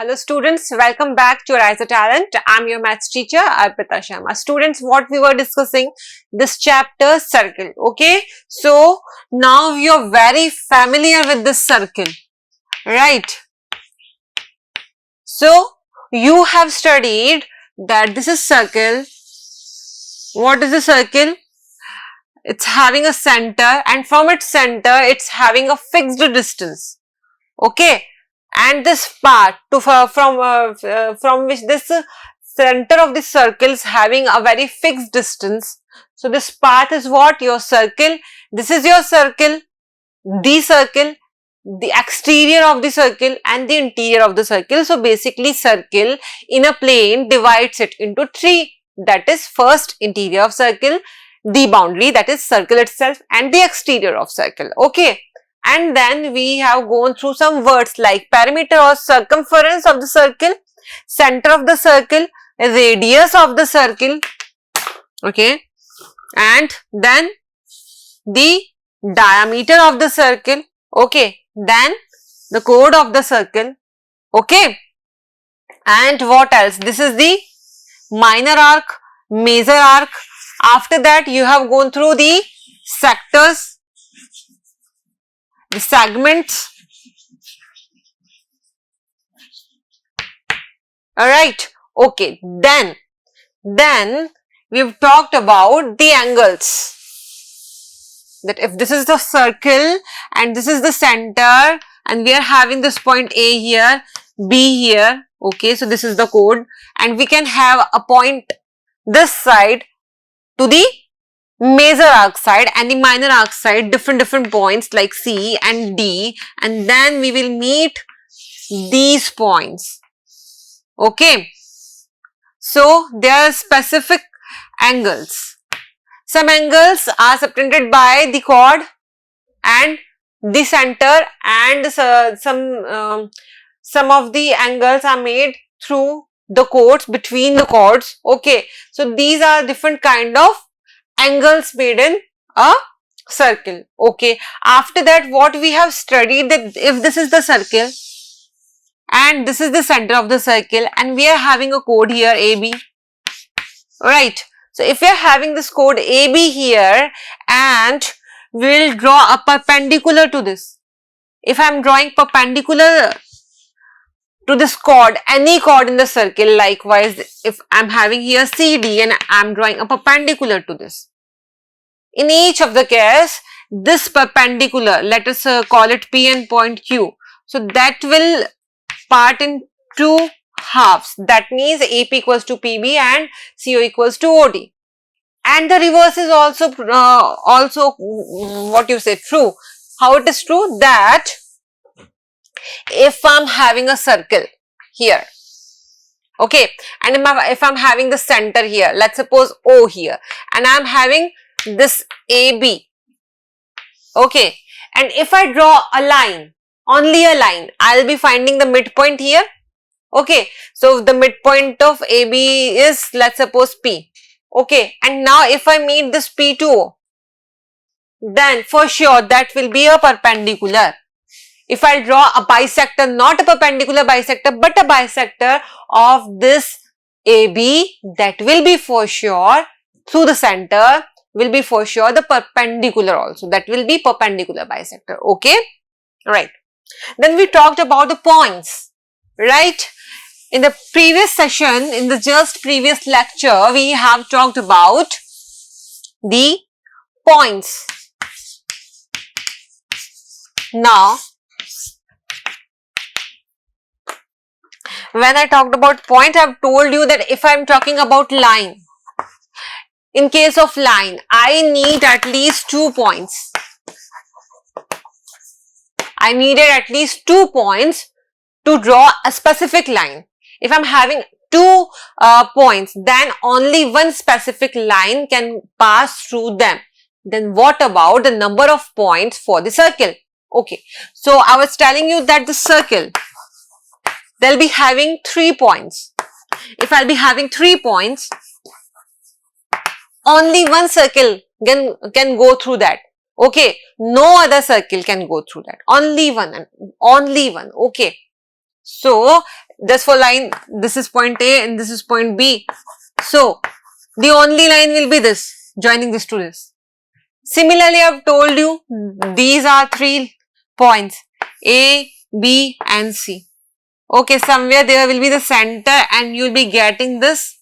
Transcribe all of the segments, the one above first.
Hello students, welcome back to AriserTalent. I'm your maths teacher, Arpita Sharma. Students, what we were discussing, this chapter circle, okay? So, now you're very familiar with this circle, right? So, you have studied that this is circle. What is the circle? It's having a center, and from its center, it's having a fixed distance, okay? And this part from which this center of the circle is having a very fixed distance. So this path is what? Your circle. This is your circle, the exterior of the circle and the interior of the circle. So basically circle in a plane divides it into three. That is first interior of circle, the boundary, that is circle itself, and the exterior of circle, okay? And then we have gone through some words like perimeter or circumference of the circle, center of the circle, radius of the circle, okay, and then the diameter of the circle, okay, then the chord of the circle, okay, and what else? This is the minor arc, major arc. After that, you have gone through the sectors, the segments, alright, okay, then we've talked about the angles, that if this is the circle and this is the center and we are having this point A here, B here, okay, so this is the chord, and we can have a point this side to the major arc side and the minor arc side, different points like C and D, and then we will meet these points, okay. So there are specific angles. Some angles are subtended by the chord and the center, and some of the angles are made through the chords, between the chords, okay. So these are different kind of angles made in a circle, okay. After that, what we have studied, that if this is the circle and this is the center of the circle and we are having a chord here AB, right. So if we are having this chord AB here and we will draw a perpendicular to this. If I am drawing perpendicular to this chord, any chord in the circle, likewise if I am having here CD and I am drawing a perpendicular to this. In each of the case, this perpendicular, let us call it P and point Q. So that will part in two halves. That means AP equals to PB and CO equals to OD. And the reverse is also what you say, true. How it is true? That if I am having a circle here, okay, and if I am having the center here, let's suppose O here, and I am having this AB, okay, and if I draw a line, only a line, I will be finding the midpoint here, okay. So the midpoint of AB is, let's suppose, P, okay, and now if I meet this P to O, then for sure that will be a perpendicular. If I draw a bisector, not a perpendicular bisector, but a bisector of this AB, that will be for sure, through the center, will be for sure the perpendicular also. That will be perpendicular bisector, okay, right. Then we talked about the points, right. In the previous session, in the just previous lecture, we have talked about the points. Now, when I talked about point, I have told you that if I am talking about line, in case of line, I need at least 2 points. I needed at least 2 points to draw a specific line. If I am having 2 points, then only one specific line can pass through them. Then what about the number of points for the circle? Okay, so I was telling you that the circle, they'll be having 3 points. If I'll be having 3 points, only one circle can go through that, okay. No other circle can go through that. Only one, okay. So just for line, this is point A and this is point B. So the only line will be this, joining this to this. Similarly, I have told you these are 3 points, A, B and C. Okay, somewhere there will be the center and you will be getting this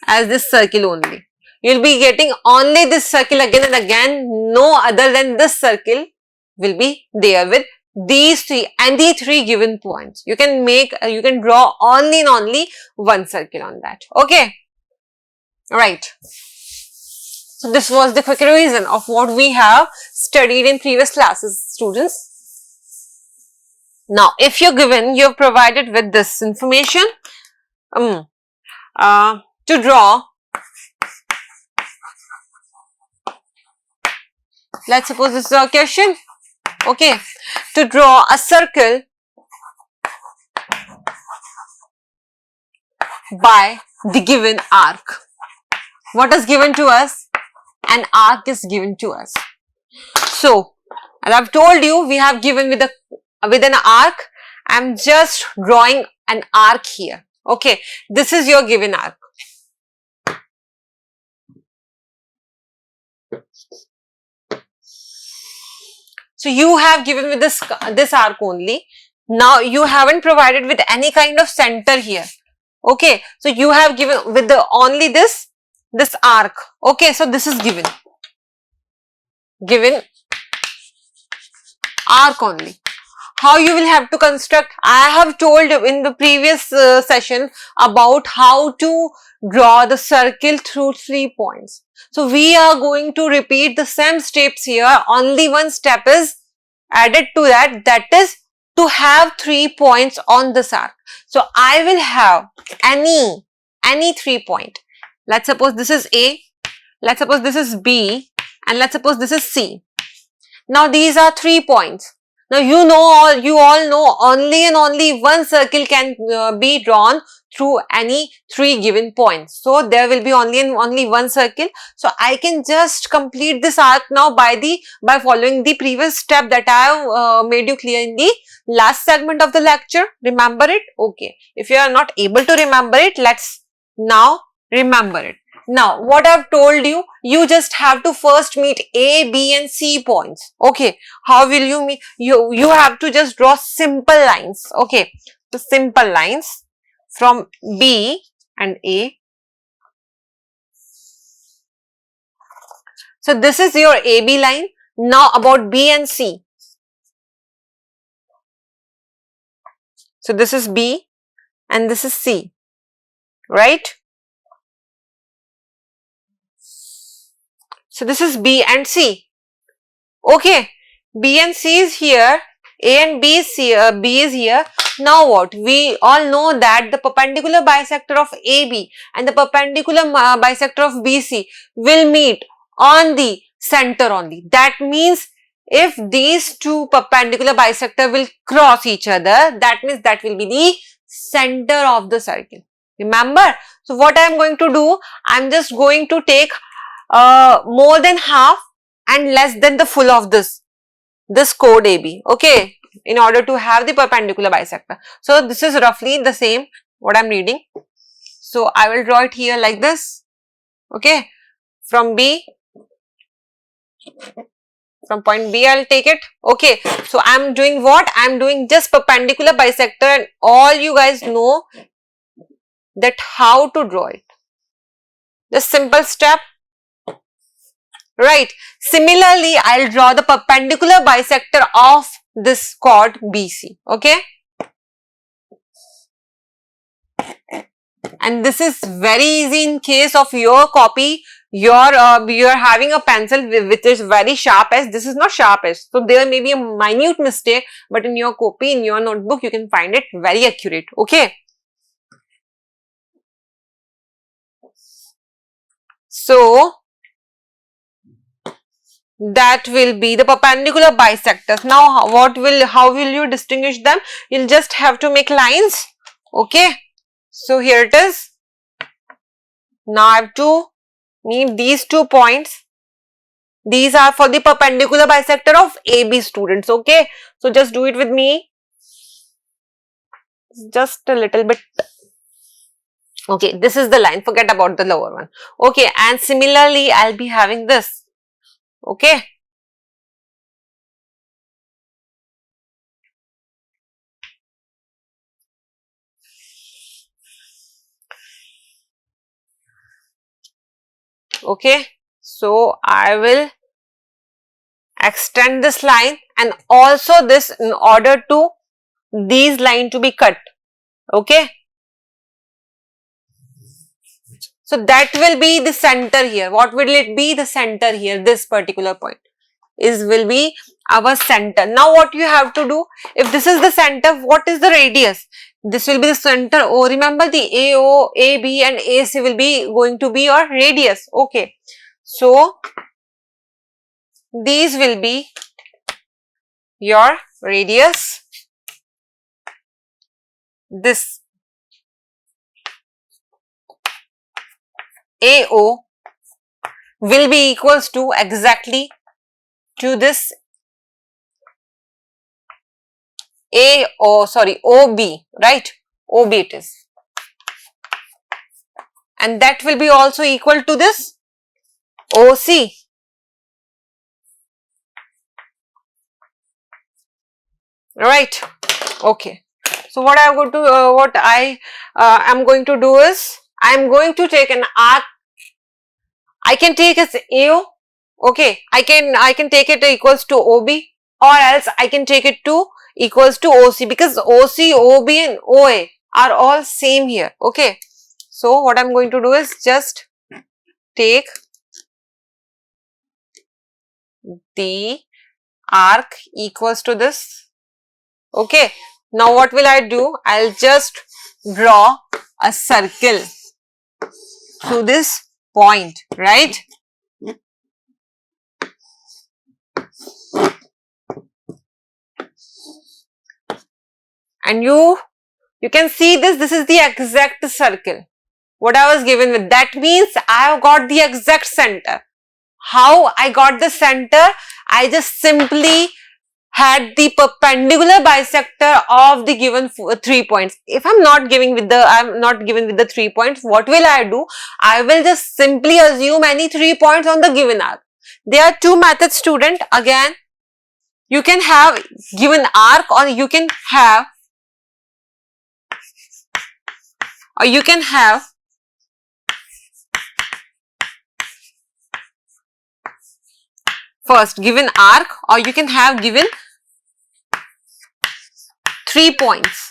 as this circle only. You will be getting only this circle again and again, no other than this circle will be there with these 3 and the 3 given points. You can draw only and only one circle on that. Okay. Right. So this was the quick revision of what we have studied in previous classes, students. Now, if you're given, you're provided with this information to draw. Let's suppose this is our question. Okay, to draw a circle by the given arc. What is given to us? An arc is given to us. So, as I've told you, we have given with an arc. I'm just drawing an arc here. Okay, this is your given arc. So you have given with this arc only. Now you haven't provided with any kind of center here. Okay, so you have given with only this arc. Okay, so this is given arc only. How you will have to construct? I have told in the previous session about how to draw the circle through 3 points. So we are going to repeat the same steps here. Only one step is added to that. That is to have 3 points on this arc. So I will have any 3 point. Let's suppose this is A. Let's suppose this is B. And let's suppose this is C. Now these are 3 points. Now you all know only and only one circle can be drawn through any 3 given points. So there will be only one circle. So I can just complete this arc now by following the previous step that I have made you clear in the last segment of the lecture. Remember it? Okay. If you are not able to remember it, let's now remember it. Now, what I've told you, you just have to first meet A, B and C points. Okay. How will you meet? You have to just draw simple lines. Okay. So, simple lines from B and A. So, this is your AB line. Now, about B and C. So, this is B and this is C. Right? So, this is B and C. Okay, B and C is here, A and B is here. Now what? We all know that the perpendicular bisector of AB and the perpendicular bisector of BC will meet on the center only. That means if these two perpendicular bisector will cross each other, that means that will be the center of the circle. Remember? So, what I am going to do? I am just going to take more than half and less than the full of this chord AB, okay, in order to have the perpendicular bisector. So this is roughly the same what I am reading. So I will draw it here like this, okay, from B, from point B I will take it, okay. So I am doing what? I am doing just perpendicular bisector, and all you guys know that how to draw it. Just simple step. Right. Similarly, I'll draw the perpendicular bisector of this chord BC. Okay. And this is very easy in case of your copy. You're having a pencil which is very sharp edge. This is not sharp edge. So there may be a minute mistake, but in your copy, in your notebook, you can find it very accurate. Okay. So that will be the perpendicular bisectors. Now, how will you distinguish them? You'll just have to make lines. Okay. So here it is. Now I have to need these 2 points. These are for the perpendicular bisector of AB, students. Okay. So just do it with me. just a little bit. Okay, this is the line, forget about the lower one. Okay, and similarly I'll be having this. Okay. Okay, so I will extend this line and also this in order to these line to be cut. Okay. So that will be the center here. What will it be? The center here, this particular point will be our center. Now what you have to do, if this is the center, what is the radius? This will be the center. Oh, remember the AO, AB and AC will be going to be your radius. Okay. So these will be your radius. This AO will be equals to exactly to this OB, right? OB it is. And that will be also equal to this OC. Right? Okay. So what I go to what I am going to do is I am going to take an arc. I can take as AO. Okay, I can take it equals to OB, or else I can take it to equals to OC, because OC, OB and OA are all same here. Okay, so what I'm going to do is just take the arc equals to this. Okay, now what will I do? I'll just draw a circle through this point, right? And you can see this is the exact circle what I was given with. That means I have got the exact center. How I got the center? I just simply had the perpendicular bisector of the given 3 points. If I'm not given with the 3 points, what will I do? I will just simply assume any 3 points on the given arc. There are two methods, student. Again, you can have given arc, or you can have first given arc, or you can have given 3 points.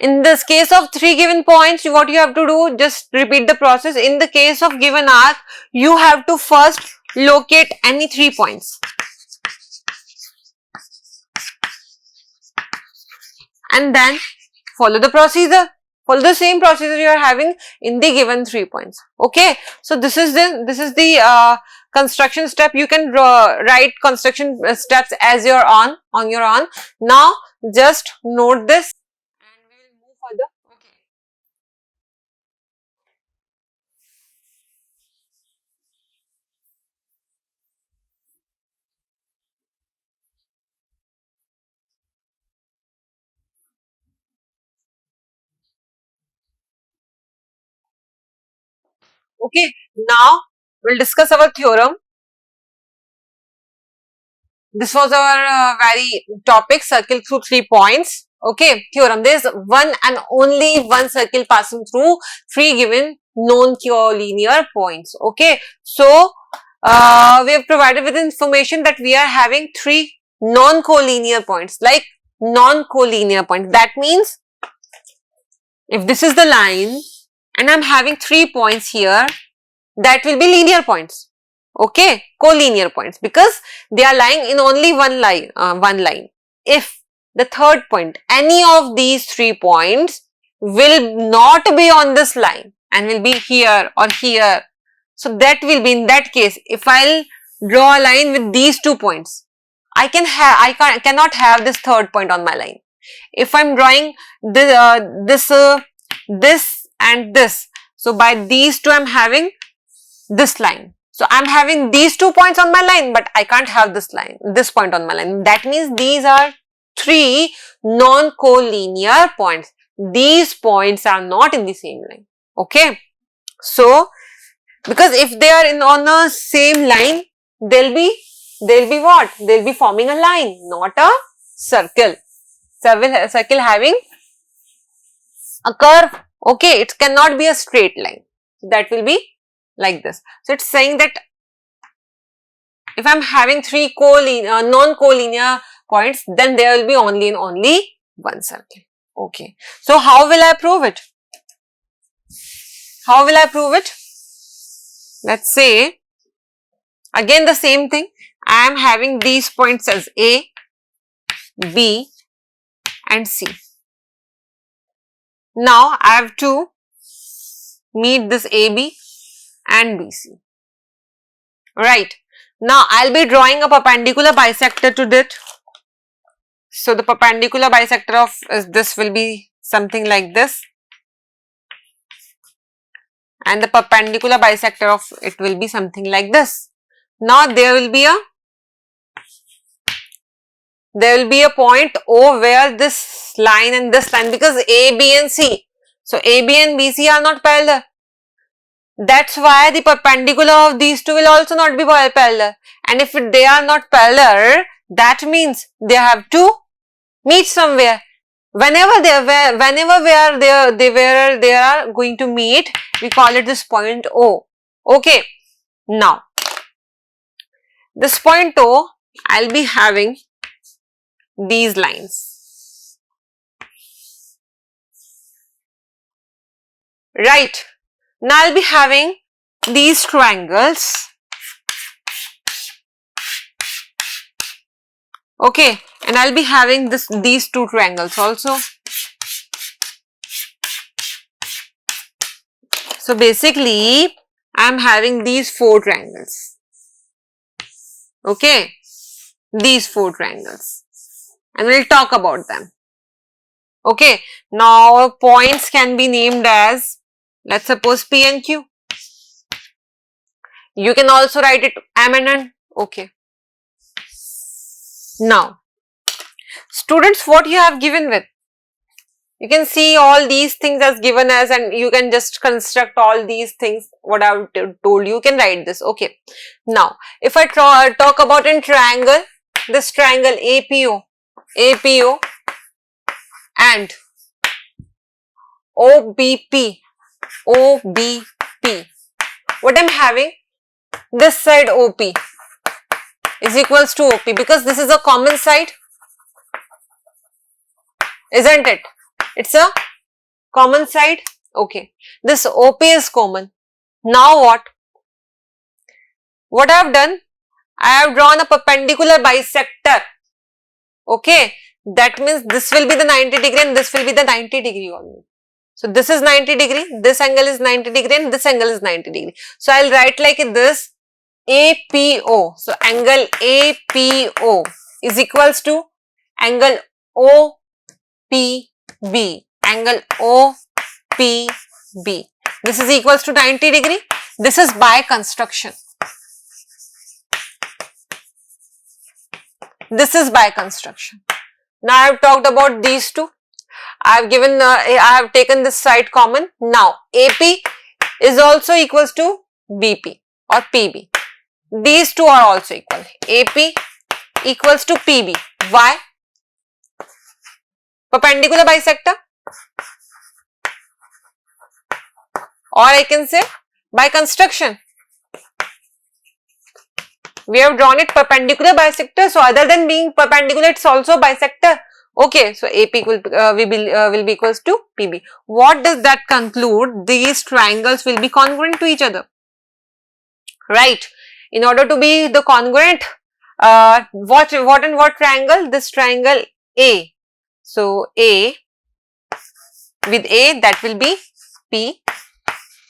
In this case of 3 given points, what you have to do, just repeat the process. In the case of given arc, you have to first locate any 3 points and then follow the procedure. Follow the same procedure you are having in the given 3 points. Okay, so this is the construction step. You can write construction steps as you're on your own. Now just note this and we will move further. Okay. Okay, now we'll discuss our theorem. This was our very topic, circle through 3 points. Okay, theorem. There is one and only one circle passing through 3 given known collinear points. Okay, so we have provided with information that we are having 3 non-collinear points, like non-collinear points. That means if this is the line and I'm having 3 points here, that will be linear points. Okay, collinear points, because they are lying in only one line. If the third point, any of these 3 points will not be on this line and will be here or here, so that will be, in that case, if I'll draw a line with these 2 points, I cannot have this third point on my line. If I'm drawing this and this, so by these 2 I'm having this line. So I'm having these 2 points on my line, but I can't have this point on my line. That means these are three non-collinear points. These points are not in the same line. Okay. So, because if they are on the same line, they'll be what? They'll be forming a line, not a circle. Circle having a curve. Okay, it cannot be a straight line. That will be like this. So, it's saying that if I'm having three non-collinear points, then there will be only one circle. Okay. So, how will I prove it? How will I prove it? Let's say, again the same thing. I am having these points as A, B and C. Now, I have to meet this AB and BC. Right. Now, I'll be drawing a perpendicular bisector to that. So, the perpendicular bisector of this will be something like this. And the perpendicular bisector of it will be something like this. Now, there will be a point O where this line and this line, because A, B and C. So, AB and BC are not parallel. That's why the perpendicular of these two will also not be parallel. And if they are not parallel, that means they have to meet somewhere. Whenever they are going to meet, we call it this point O. Okay. Now, this point O, I'll be having these lines. Right. Now, I'll be having these triangles. Okay. And I'll be having these two triangles also. So, basically, I'm having these four triangles. Okay. These four triangles. And we'll talk about them. Okay. Now, points can be named as, let's suppose P and Q. You can also write it M and N. Okay. Now, students, what you have given with? You can see all these things as given as, and you can just construct all these things what I have told you. You can write this. Okay. Now, if I talk about a triangle, this triangle APO and OBP. What I'm having? This side OP is equals to OP, because this is a common side, isn't it? It's a common side. Okay. This OP is common. Now what? What I have done? I have drawn a perpendicular bisector. Okay. That means this will be the 90 degree and this will be the 90 degree only. So, this is 90 degree, this angle is 90 degree and this angle is 90 degree. So, I will write like this APO. So, angle APO is equals to angle OPB. Angle OPB. This is equals to 90 degree. This is by construction. This is by construction. Now, I have talked about these two. I have taken this side common. Now, AP is also equals to BP or PB. These two are also equal. AP equals to PB. Why? Perpendicular bisector. Or I can say by construction. We have drawn it perpendicular bisector. So, other than being perpendicular, it's also bisector. Okay, so AP will be equals to PB. What does that conclude? These triangles will be congruent to each other, right? In order to be the congruent, what triangle? This triangle A. So, A with A, that will be P.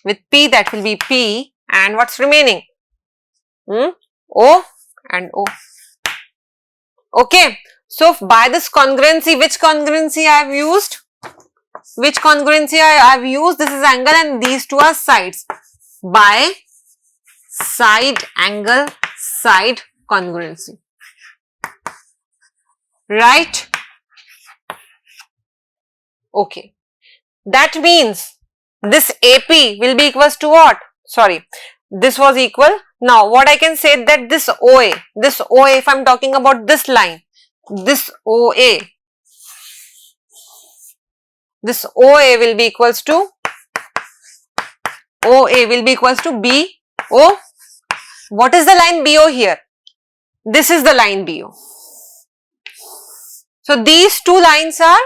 With P, that will be P. And what's remaining? O and O. Okay. So, by this congruency, which congruency I have used? Which congruency I have used? This is angle and these two are sides. By side angle side congruency. Right? Okay. That means this AP will be equals to what? Sorry, this was equal. Now what I can say that this OA, if I am talking about this line, this OA will be equals to BO. What is the line BO here? This is the line BO. So these two lines are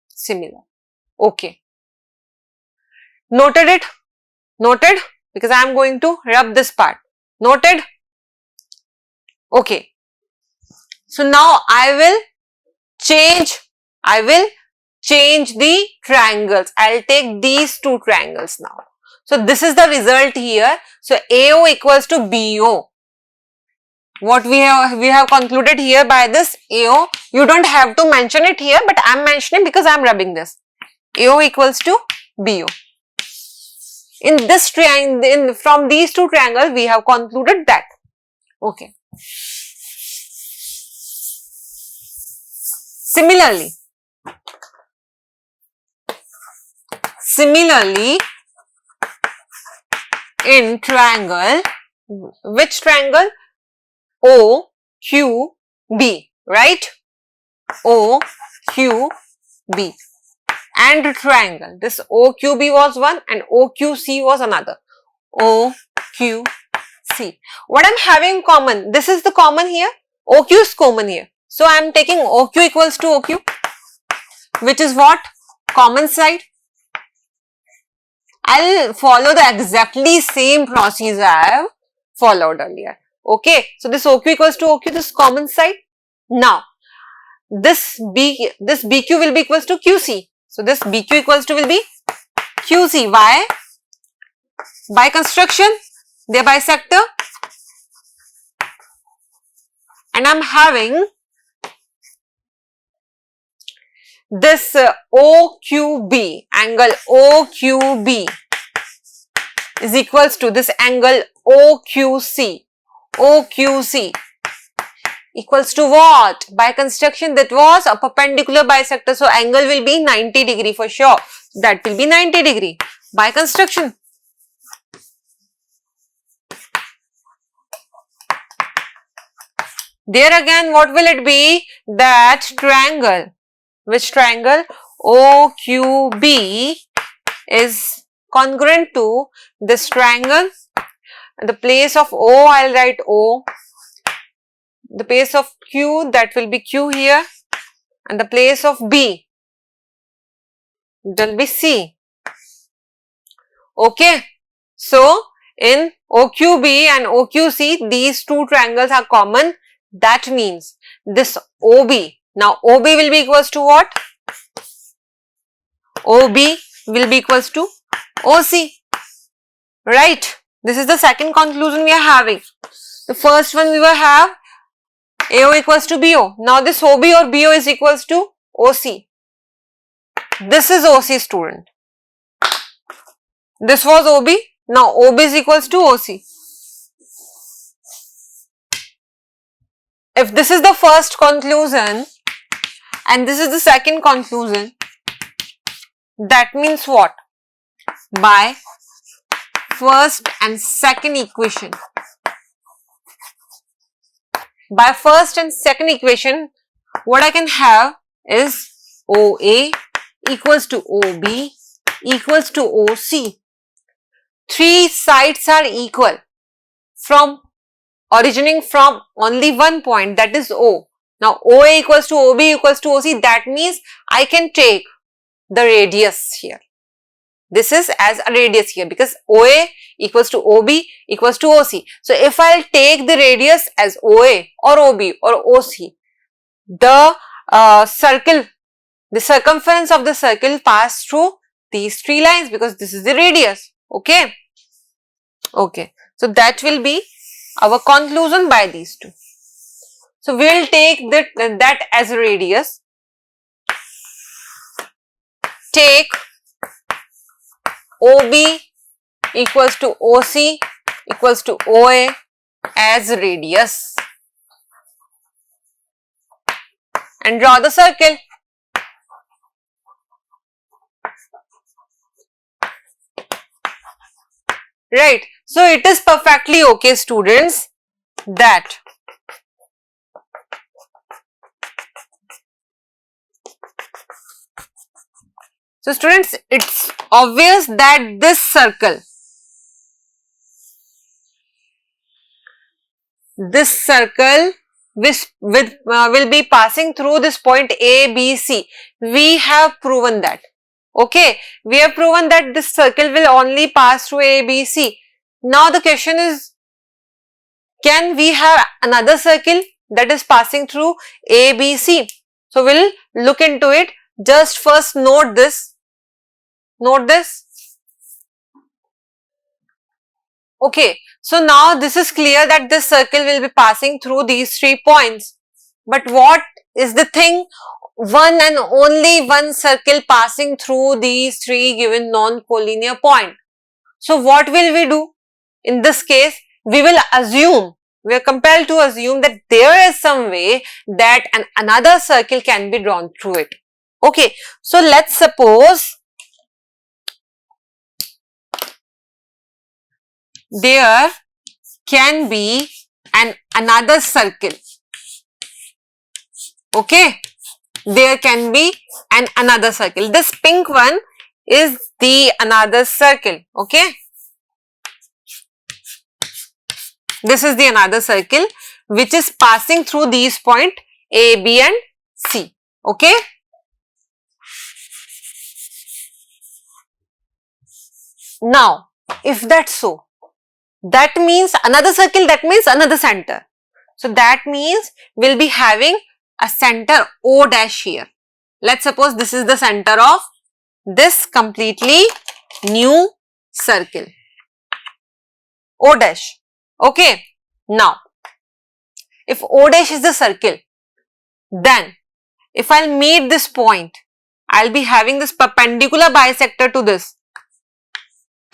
similar. Okay. Noted it? Noted? Because I am going to rub this part. Noted? Okay. So now I will change the triangles. I will take these two triangles now. So this is the result here. So AO equals to BO. What we have concluded here by this AO. You don't have to mention it here, but I am mentioning because I am rubbing this. AO equals to BO. In this triangle, from these two triangles, we have concluded that. Okay. Similarly, in triangle, which triangle? OQB, right? OQB. And triangle. This OQB was one and OQC was another. OQC. What I'm having common? This is the common here. OQ is common here. So I am taking OQ equals to OQ, which is what? Common side. I'll follow the exactly same procedure I have followed earlier. Okay. So this OQ equals to OQ, this common side. Now, this BQ will be equals to QC. So this BQ equals to will be QC. Why? By construction, they are bisector. And I am having this OQB, angle OQB is equals to this angle OQC. OQC equals to what? By construction, that was a perpendicular bisector. So angle will be 90 degree for sure. That will be 90 degree by construction. There again, what will it be? That triangle. Which triangle? OQB is congruent to this triangle. In the place of O, I will write O. The place of Q, that will be Q here. And the place of B, that will be C. Okay. So, in OQB and OQC, these two triangles are common. That means this OB. Now, OB will be equals to what? OB will be equals to OC. Right. This is the second conclusion we are having. The first one we will have AO equals to BO. Now, this OB or BO is equals to OC. This is OC, student. This was OB. Now, OB is equals to OC. If this is the first conclusion and this is the second conclusion, that means what? By first and second equation. By first and second equation, what I can have is OA equals to OB equals to OC. Three sides are equal from originating from only one point, that is O. Now, OA equals to OB equals to OC, that means I can take the radius here. This is as a radius here because OA equals to OB equals to OC. So, if I will take the radius as OA or OB or OC, the circle, the circumference of the circle pass through these three lines because this is the radius. Okay. Okay. So, that will be our conclusion by these two. So, we will take that as a radius. Take OB equals to OC equals to OA as radius and draw the circle. right? So it is perfectly okay, students, that so students, it's obvious that this circle will be passing through this point A, B, C. We have proven that. Okay, we have proven that this circle will only pass through A, B, C. Now the question is, can we have another circle that is passing through A, B, C? So we'll look into it. Just first note this. Note this. Okay, so now this is clear that this circle will be passing through these 3 points. But what is the thing? One and only one circle passing through these 3 given non-collinear points. So what will we do? In this case, we will assume, we are compelled to assume that there is some way that another circle can be drawn through it. Okay, so let's suppose there can be another circle. Okay, there can be another circle. This pink one is the another circle. Okay, this is the another circle which is passing through these points A, B and C. Okay, now if that's so, that means another circle, that means another center. So that means we'll be having a center O dash here. Let's suppose this is the center of this completely new circle, O dash. Okay, now if O dash is the circle, then if I'll meet this point, I'll be having this perpendicular bisector to this.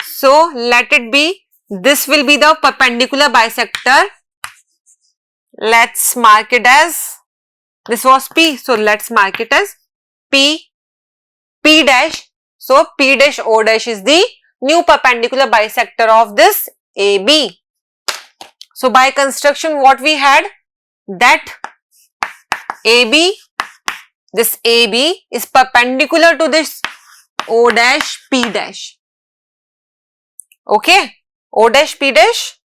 So let it be, this will be the perpendicular bisector. Let's mark it as, this was P, so let's mark it as P dash. So P dash O dash is the new perpendicular bisector of this AB. So by construction, what we had, that AB, this AB is perpendicular to this O dash P dash. Okay, O dash P dash,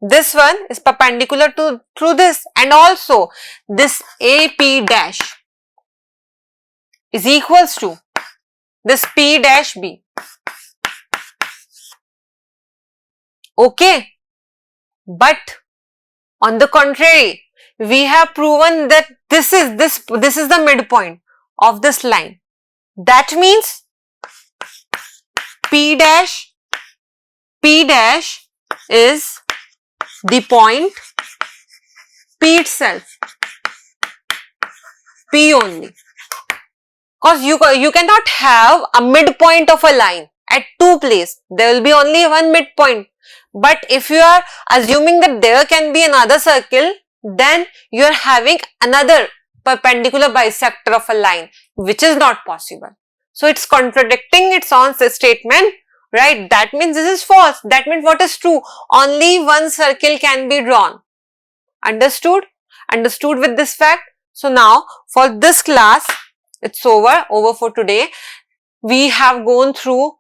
this one is perpendicular to through this, and also this AP dash is equals to this P dash B. Okay, but on the contrary, we have proven that this is the midpoint of this line. That means P dash is the point P itself, P only, because you cannot have a midpoint of a line at 2 places. There will be only one midpoint. But if you are assuming that there can be another circle, then you are having another perpendicular bisector of a line, which is not possible. So it's contradicting its own statement, right? That means this is false. That means what is true? Only one circle can be drawn. Understood? Understood with this fact? So now for this class, it's over for today. We have gone through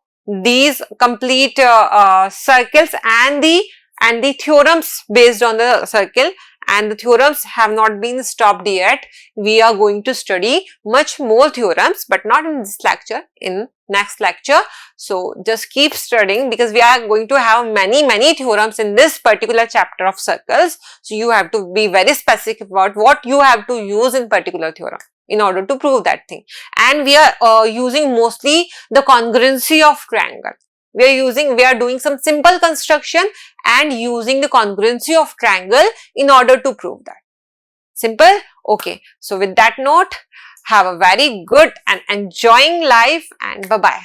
these complete circles and the theorems based on the circle, and the theorems have not been stopped yet. We are going to study much more theorems, but not in this lecture, in next lecture. So just keep studying, because we are going to have many theorems in this particular chapter of circles. So you have to be very specific about what you have to use in particular theorem in order to prove that thing. And we are using mostly the congruency of triangle. We are doing some simple construction and using the congruency of triangle in order to prove that. Simple? Okay. So with that note, have a very good and enjoying life, and bye-bye.